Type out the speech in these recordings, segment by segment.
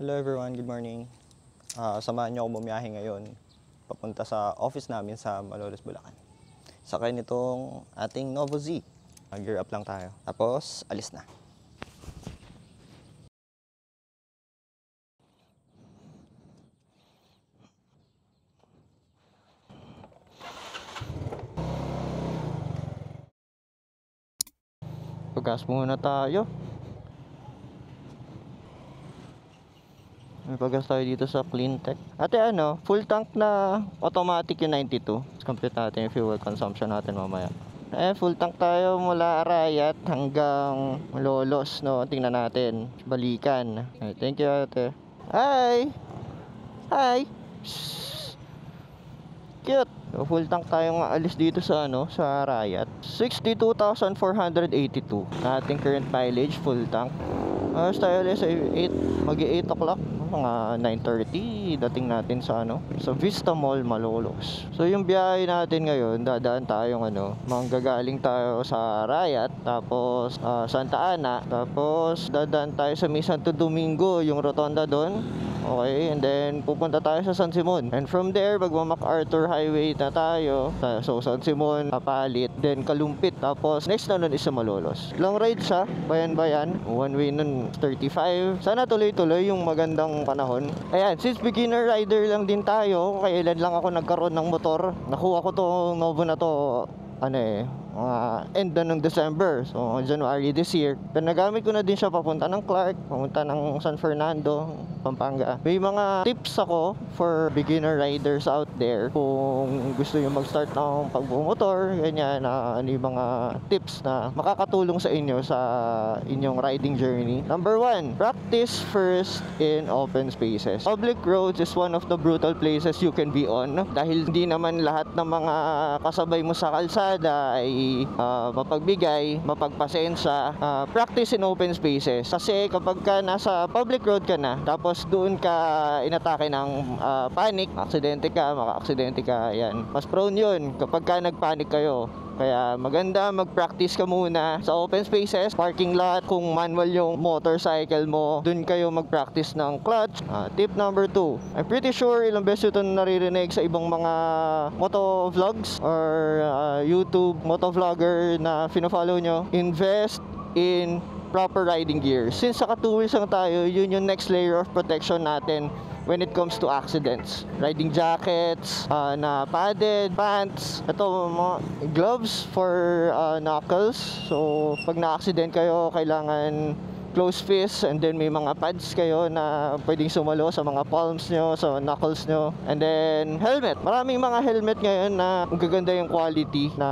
Hello everyone, good morning. Samahan niyo ako bumiyahe ngayon papunta sa office namin sa Malolos, Bulacan. Sakay nitong ating Novo Z. Gear up lang tayo. Tapos, alis na. Paggas muna tayo. May paggas tayo dito sa Cleantech. Ate full tank na automatic yung 92. Let's compute natin yung fuel consumption natin mamaya. Full tank tayo mula Arayat hanggang Malolos, no? Tingnan natin. Balikan. Thank you, ate. Hi! Hi! Shhh. Cute! So, full tank tayong alis dito sa sa Arayat. 62,482 na ating current mileage, full tank. Tayo alis sa 8, mag-8 o'clock, mga 9:30 dating natin sa sa Vista Mall, Malolos. So yung biyahe natin ngayon, dadaan tayong manggagaling tayo sa Arayat, tapos Santa Ana, tapos dadaan tayo sa May Santo Domingo, yung rotonda doon. Okay, and then pupunta tayo sa San Simon. And from there, magma-MacArthur Highway na tayo. So San Simon, Kapalit, then Kalumpit. Tapos next na nun is sa Malolos. Long ride siya, bayan-bayan. One way nun 35. Sana tuloy-tuloy yung magandang panahon. Ayan, since beginner rider lang din tayo, kailan lang ako nagkaroon ng motor. Nakuha ko to Novo na to end na ng December, so January this year. Pero nagamit ko na din siya papunta ng Clark, papunta ng San Fernando, Pampanga. May mga tips ako for beginner riders out there kung gusto nyo mag-start ng pagbumotor, ganyan, yung mga tips na makakatulong sa inyo sa inyong riding journey. Number 1, practice first in open spaces. Public roads is one of the brutal places you can be on, dahil hindi naman lahat ng mga kasabay mo sa kalsada ay mapagbigay, mapagpasensya. Practice in open spaces, kasi kapag ka nasa public road ka na, tapos doon ka inatake ng panic, aksidente ka, maka-aksidente ka, yan. Mas prone yun kapag ka nagpanic kayo. Kaya maganda mag-practice ka muna sa open spaces, parking lot. Kung manual yung motorcycle mo, dun kayo mag-practice ng clutch. Tip number 2, I'm pretty sure ilang beses ito naririnig sa ibang mga moto vlogs or YouTube motovlogger na fina-follow nyo. Invest in proper riding gear. Since saka 2 wheels lang tayo, yun yung next layer of protection natin when it comes to accidents. Riding jackets, na padded pants, ito mga gloves for knuckles. So pag na-accident kayo, kailangan close fist, and then may mga pads kayo na pwedeng sumalo sa mga palms nyo, sa knuckles nyo. And then helmet, maraming mga helmet ngayon na gaganda yung quality, na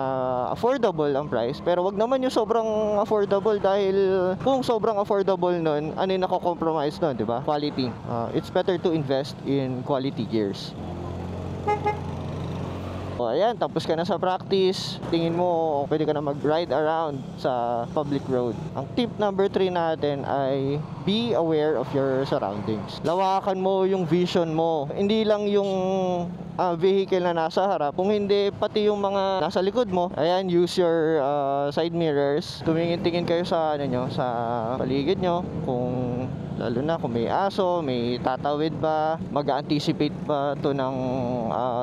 affordable ang price, pero wag naman yung sobrang affordable, dahil kung sobrang affordable nun, ano yung nako-compromise nun, di ba? Quality. It's better to invest in quality gears. Ayan, tapos ka na sa practice, tingin mo pwede ka na mag-ride around sa public road. Ang tip number 3 natin ay be aware of your surroundings. Lawakan mo yung vision mo, hindi lang yung vehicle na nasa harap, kung hindi pati yung mga nasa likod mo. Ayan, use your side mirrors. Tumingin-tingin kayo sa sa paligid nyo, kung lalo na kung may aso, may tatawid ba, mag-anticipate ba to ng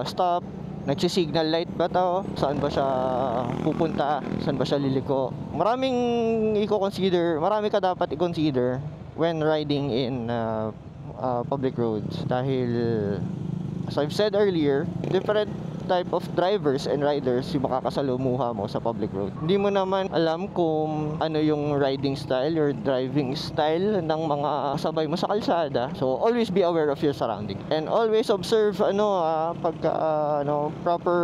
stop, nagsi-signal light ba to, saan ba siya pupunta, saan ba siya liliko. Marami ka dapat i-consider when riding in public roads, dahil as I've said earlier, different type of drivers and riders yung makakasalumuha mo sa public road. Hindi mo naman alam kung ano yung riding style or driving style ng mga kasabay mo sa kalsada. So always be aware of your surrounding, and always observe pagka proper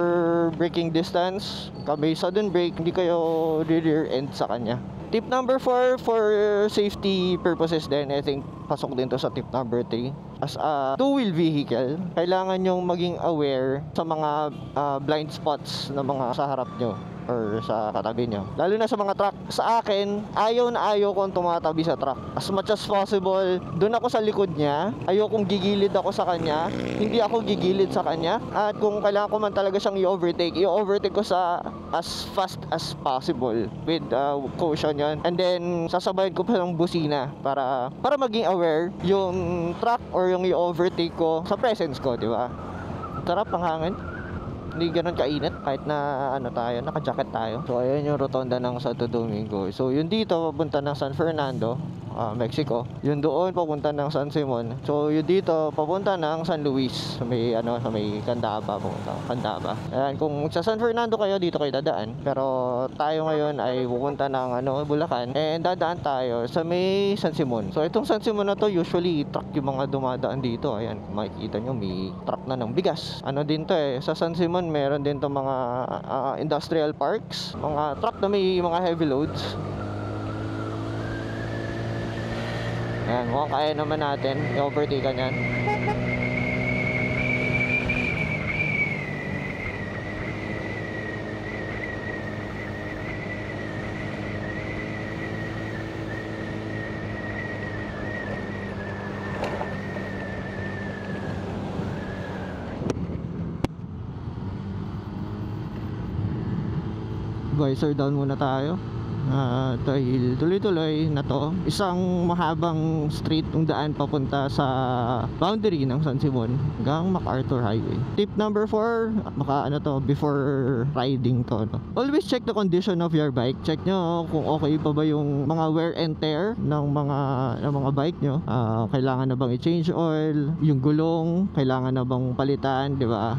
braking distance. May sudden brake, hindi kayo rear end sa kanya. Tip number 4, for safety purposes din, I think pasok din to sa tip number 3. As a two-wheel vehicle, kailangan nyong maging aware sa mga blind spots na mga sa harap nyo, or sa katabi nyo. Lalo na sa mga truck. Sa akin, ayaw na ayaw kong tumatabi sa truck. As much as possible, doon ako sa likod niya. Ayaw kong gigilid ako sa kanya. Hindi ako gigilid sa kanya. At kung kailangan ko man talaga siyang i-overtake ko sa as fast as possible with caution yan. And then, sasabayan ko pa ng busina para maging aware yung truck or yung i-overtake ko sa presence ko, di ba? Sarap ang hangin. Hindi ganun kainit kahit na naka-jacket tayo. So ayun yung rotonda ng Santo Domingo. So yun dito papunta ng San Fernando, Mexico. Yun doon papunta ng San Simon. So yun dito papunta ng San Luis. Sa may Candaba papunta. Candaba. Ayan, kung sa San Fernando kayo dito kayo dadaan. Pero tayo ngayon ay pupunta ng Bulacan and dadaan tayo sa may San Simon. So itong San Simon na to usually truck yung mga dumadaan dito. Ayan, kung makikita nyo may truck na ng bigas. Din to sa San Simon meron din tong mga industrial parks, mga truck na may mga heavy loads. Ayan, mukhang kaya naman natin i-overtake yan. Visor down muna tayo. Dahil tuloy-tuloy na to, isang mahabang street yung daan papunta sa boundary ng San Simon hanggang MacArthur Highway. Tip number 4, before riding to, no? Always check the condition of your bike. Check nyo kung okay pa ba yung mga wear and tear ng mga bike nyo. Kailangan na bang i-change oil, yung gulong kailangan na bang palitan, di ba?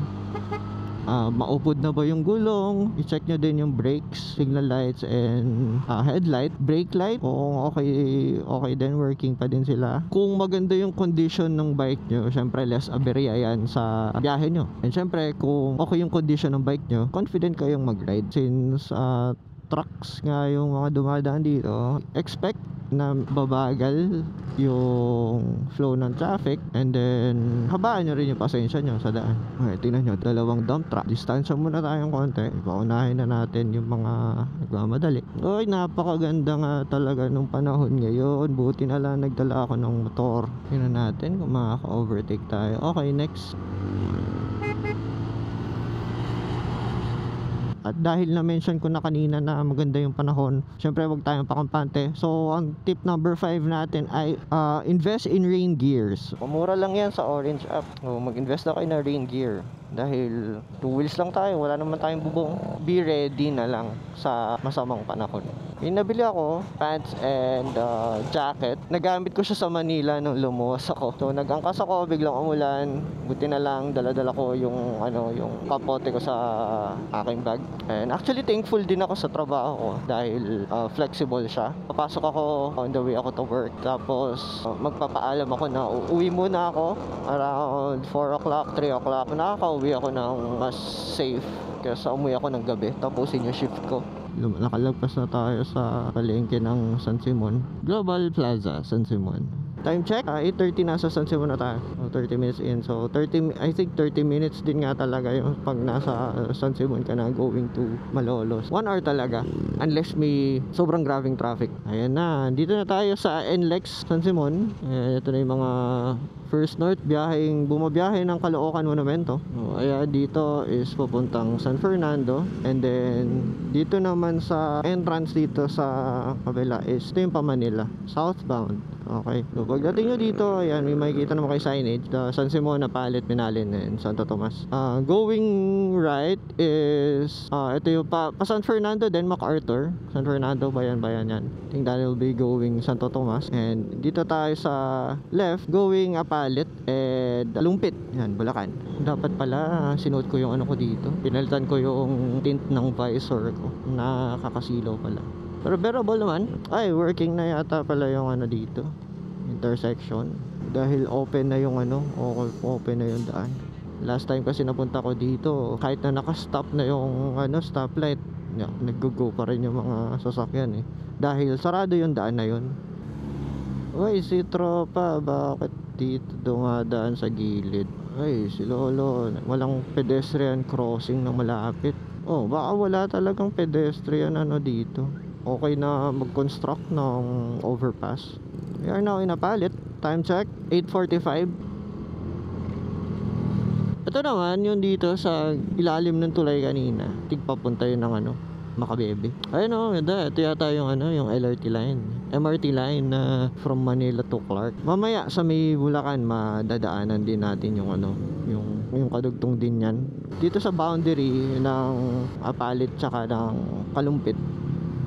Maupod na ba yung gulong, i-check nyo din yung brakes, signal lights and headlight, brake light kung okay din, working pa din sila. Kung maganda yung condition ng bike nyo, syempre less aberya yan sa biyahe nyo. And syempre kung okay yung condition ng bike nyo, confident kayong mag-ride. Since trucks nga yung mga dumadaan dito, expect na babagal yung flow ng traffic, and then habaan nyo rin yung pasensya nyo sa daan. Okay, tingnan nyo, dalawang dump truck. Distansya muna tayong konti, paunahin na natin yung mga nagmamadali. Oy, napakaganda nga talaga nung panahon ngayon. Buti na lang nagdala ako ng motor. Tingnan natin kung makaka-overtake tayo. Okay, next. At dahil na-mention ko na kanina na maganda yung panahon, syempre wag tayong pakampante. So, ang tip number 5 natin ay invest in rain gears. Mura lang yan sa Orange app. Mag-invest na kayo na rain gear. Dahil 2 wheels lang tayo, wala naman tayong bubong. Be ready na lang sa masamang panahon. Yung nabili ako, pants and jacket. Nagamit ko siya sa Manila nung lumuwas ako. So nag-angkas ako, biglang umulan. Buti na lang, dala-dala ko yung kapote ko sa aking bag. And actually thankful din ako sa trabaho ko dahil flexible siya. Papasok ako on the way ako to work. Tapos magpapaalam ako na uuwi muna ako around 4 o'clock, 3 o'clock. Nakaka-uwi ako ng mas safe kasi umuwi ako ng gabi. Tapusin yung shift ko. Nakalagpas na tayo sa palengke ng San Simon, Global Plaza, San Simon. Time check, 8:30 nasa San Simon na tayo. 30 minutes in. So I think 30 minutes din nga talaga yung pag nasa San Simon ka na going to Malolos. 1 hour talaga unless may sobrang graving traffic. Ayan na, dito na tayo sa NLEX San Simon. Ito na yung mga First North bumabiyahe ng Caloocan Monumento. Ayan, dito is papuntang San Fernando, and then dito naman sa entrance dito sa kabila is ito yung pa Manila, southbound. Okay, so pagdating nyo dito, ayan, may makikita naman kayo signage, the San Simon na Palit, Pinalin, and Santo Tomas. Going right is ito yung pa San Fernando, then MacArthur. San Fernando, bayan yan. I think that will be going Santo Tomas. And dito tayo sa left, going Palit and Lumpit. Yan, Bulacan. Dapat pala sinuot ko yung ano ko dito. Pinalitan ko yung tint ng visor ko. Nakakasilaw pala. Pero bearable naman. Ay, working na yata pala yung ano dito, intersection. Dahil open na yung open na yung daan. Last time kasi napunta ko dito, kahit na nakastop na yung stoplight, nag-go pa rin yung mga sasakyan dahil sarado yung daan na yun. Uy, si tropa, bakit dito dumadaan sa gilid? Ay, si Lolo, walang pedestrian crossing na malapit. Oh, baka wala talagang pedestrian ano dito. Okay na mag-construct ng overpass. We are now in a palit. Time check, 8:45. Ito naman yung dito sa ilalim ng tulay kanina. Tigpapunta yun ng ano, Makabebe. Ayun o, ganda. Ito yata yung ano, yung LRT line. MRT line na from Manila to Clark. Mamaya sa may Bulacan, madadaanan din natin yung ano, yung kadugtong din yan. Dito sa boundary ng Apalit tsaka ng Kalumpit,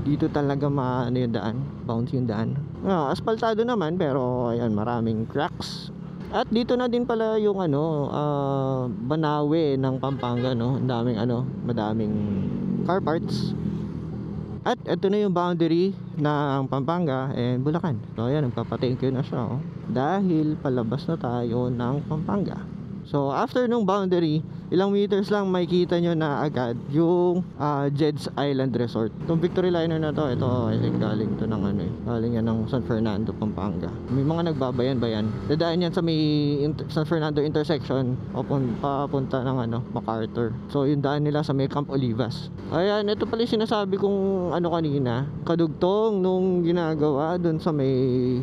dito talaga ano yung daan, bounce yung daan. Asfaltado naman pero ayan, maraming cracks. At dito na din pala yung ano, Banawe ng Pampanga, no. Ang daming ano, madaming car parts. At ito na yung boundary ng Pampanga and Bulacan. So ayan, nagpapa-thank you na siya, oh. Dahil palabas na tayo ng Pampanga. So after nung boundary, ilang meters lang makikita nyo na agad yung Jed's Island Resort. Itong Victory Liner na to, ito I think galing to ng ano, galing yan ng San Fernando, Pampanga. May mga nagbabayan-bayan. Dadaan yan sa may San Fernando intersection papunta ng ano, MacArthur. So yung daan nila sa may Camp Olivas. Ayan, ito pala yung sinasabi kong ano kanina, kadugtong nung ginagawa dun sa may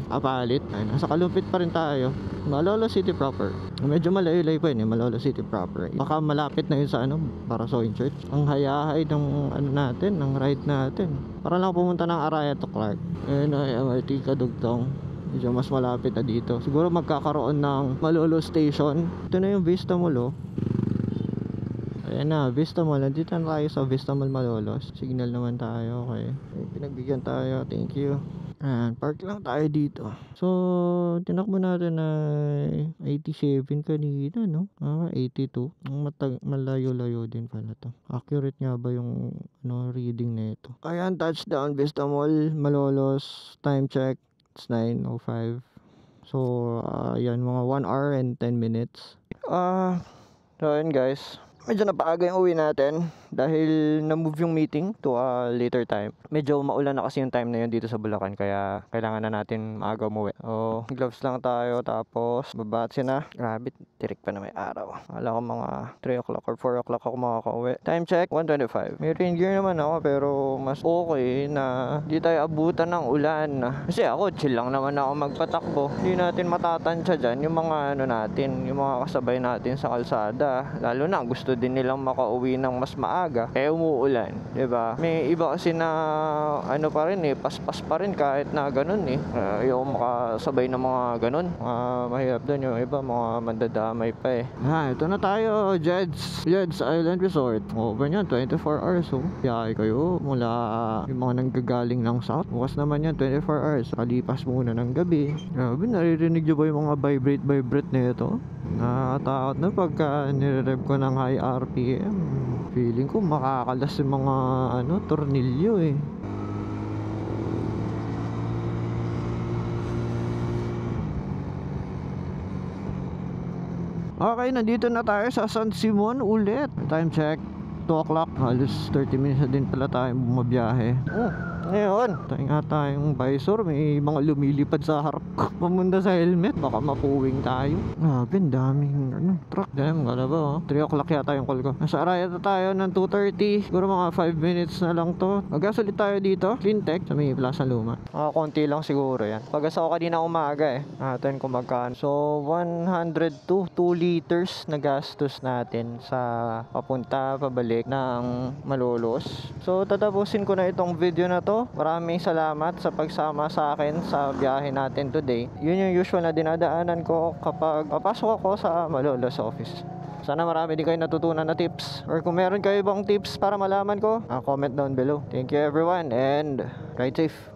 Apalit. Ay, nasa Kalumpit pa rin tayo. Malolos City proper. Medyo malayo-layo pa yun, Malolos City proper. Baka malapit na yun sa ano, Parasoy Church. Ang hayahay ng ano natin, ng ride natin. Para lang pumunta ng Araya to Clark. Ayun ay MRT kadugtong. Medyo mas malapit na dito. Siguro magkakaroon ng Malolos Station. Ito na yung Vista Mall, oh. Ayan na, Vista Mall. Nandito na tayo sa Vista Mall Malolos. Signal naman tayo, okay. Pinagbigyan tayo, thank you. Ayan, park lang tayo dito. So, tinakbo natin na 87 kanina, no? 82. Malayo-layo din pala to. Accurate nga ba yung ano, reading na ito? Ayan, touchdown, Vista Mall, Malolos. Time check, it's 9:05. So, ayan, mga 1 hour and 10 minutes. So, ayan guys. Medyo napaaga yung uwi natin dahil na-move yung meeting to a later time. Medyo maulan na kasi yung time na yun dito sa Bulacan, kaya kailangan na natin maaga umuwi. So, gloves lang tayo, tapos babatsi na. Grabe, tirik pa na may araw. Wala ko mga 3 o'clock or 4 o'clock ako makakauwi. Time check, 1:25. May rain gear naman ako, pero mas okay na di tayo abutan ng ulan. Kasi ako, chill lang naman ako magpatakbo. Hindi natin matatansya dyan yung mga ano natin, yung mga kasabay natin sa kalsada. Lalo na, gusto din nilang makauwi ng mas maaga, umuulan, 'di ba? May iba kasi na ano pa rin paspas pa rin kahit na ganun yung makasabay ng mga ganun. Mahirap doon yung iba, mga mandadamay pa ito na tayo, Jed's Island Resort. Over yan, 24 hours, biyahe kayo mula yung mga nanggagaling ng south. Bukas naman yan, 24 hours. Kalipas muna ng gabi. Grabe, naririnig nyo ba yung mga vibrate na ito? Nakakatakot na pagka nire-rev ko ng high RPM. Feeling ko makakalas yung mga ano, tornilyo Okay, nandito na tayo sa San Simon ulit. Time check, 2 o'clock. Halos 30 minutes na din pala tayo bumabiyahe. Ngayon, tayo nga tayong visor. May mga lumilipad sa harap ko. Pamunta sa helmet, baka mapuwing tayo. Grabe, daming truck. Damn, gala ba 3 o'clock yata yung call ko. Nasa Araya tayo ng 2:30. Siguro mga 5 minutes na lang to. Magasolit tayo dito, Cleantech, sa may Plaza Luma. Konti lang siguro yan. Pagas ako kanina umaga natin kung magkano. So, 102 2 liters na gastos natin sa papunta, pabalik ng Malolos. So, tatapusin ko na itong video na to. Maraming salamat sa pagsama sa akin sa biyahe natin today. Yun yung usual na dinadaanan ko kapag papasok ako sa Malolos office. Sana marami din kayo natutunan na tips. Or kung meron kayo ibang tips para malaman ko, comment down below. Thank you everyone and ride safe.